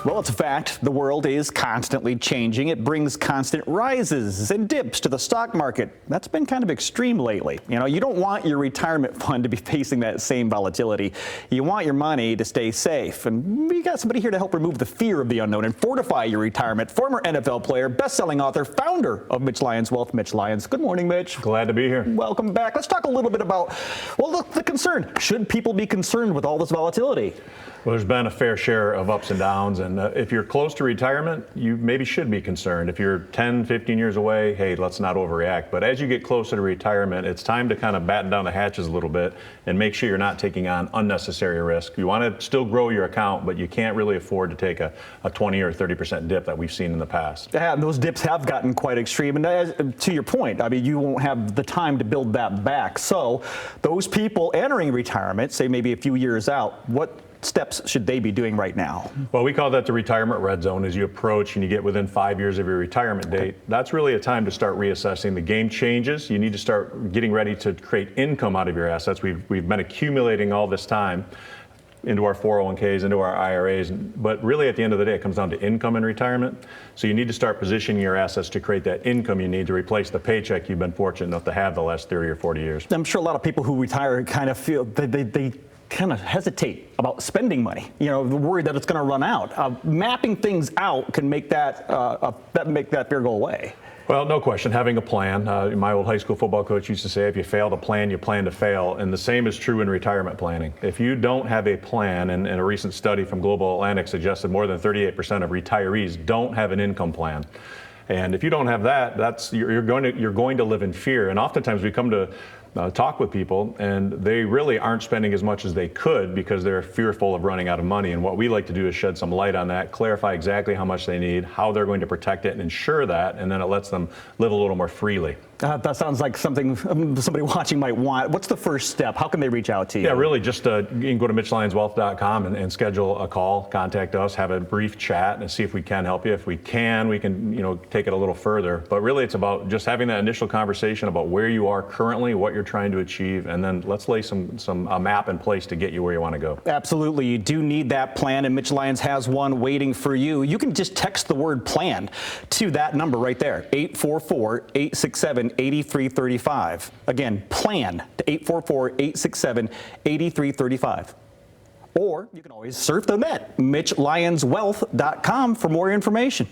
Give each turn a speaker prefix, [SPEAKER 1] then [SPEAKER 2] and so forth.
[SPEAKER 1] Well, it's a fact. The world is constantly changing. It brings constant rises and dips to the stock market. That's been kind of extreme lately. You know, you don't want your retirement fund to be facing that same volatility. You want your money to stay safe. And we got somebody here to help remove the fear of the unknown and fortify your retirement. Former NFL player, best-selling author, founder of Mitch Lyons Wealth, Mitch Lyons. Good morning, Mitch.
[SPEAKER 2] Glad to be here.
[SPEAKER 1] Welcome back. Let's talk a little bit about, well, look, the concern. Should people be concerned with all this volatility?
[SPEAKER 2] Well, there's been a fair share of ups and downs, and if you're close to retirement, you maybe should be concerned. If you're 10, 15 years away, hey, let's not overreact. But as you get closer to retirement, it's time to kind of batten down the hatches a little bit and make sure you're not taking on unnecessary risk. You want to still grow your account, but you can't really afford to take a 20 or 30% dip that we've seen in the past.
[SPEAKER 1] Yeah, those dips have gotten quite extreme. And to your point, I mean, you won't have the time to build that back. So those people entering retirement, say maybe a few years out, what steps should they be doing right now?
[SPEAKER 2] Well, we call that the retirement red zone. As you approach and you get within 5 years of your retirement date, that's really a time to start reassessing. The game changes. You need to start getting ready to create income out of your assets. We've been accumulating all this time into our 401ks, into our IRAs, but really at the end of the day, it comes down to income in retirement. So you need to start positioning your assets to create that income you need to replace the paycheck you've been fortunate enough to have the last 30 or 40 years.
[SPEAKER 1] I'm sure a lot of people who retire kind of feel they kind of hesitate about spending money. You know, worried that it's going to run out. Mapping things out can make that fear go away.
[SPEAKER 2] Well, no question. Having a plan. My old high school football coach used to say, if you fail to plan, you plan to fail. And the same is true in retirement planning. If you don't have a plan, and a recent study from Global Atlantic suggested more than 38% of retirees don't have an income plan. And if you don't have that, you're going to live in fear. And oftentimes we come to talk with people, and they really aren't spending as much as they could because they're fearful of running out of money. And what we like to do is shed some light on that, clarify exactly how much they need, how they're going to protect it and ensure that, and then it lets them live a little more freely.
[SPEAKER 1] That sounds like something somebody watching might want. What's the first step? How can they reach out to you?
[SPEAKER 2] Yeah, really just you can go to MitchLyonsWealth.com and schedule a call, contact us, have a brief chat, and see if we can help you. If we can take it a little further. But really, it's about just having that initial conversation about where you are currently, what you're trying to achieve, and then let's lay a map in place to get you where you want to go.
[SPEAKER 1] Absolutely, you do need that plan, and Mitch Lyons has one waiting for you. You can just text the word "plan" to that number right there, 844-867-8335. Again, plan to 844-867-8335. Or you can always surf the net, MitchLyonsWealth.com for more information.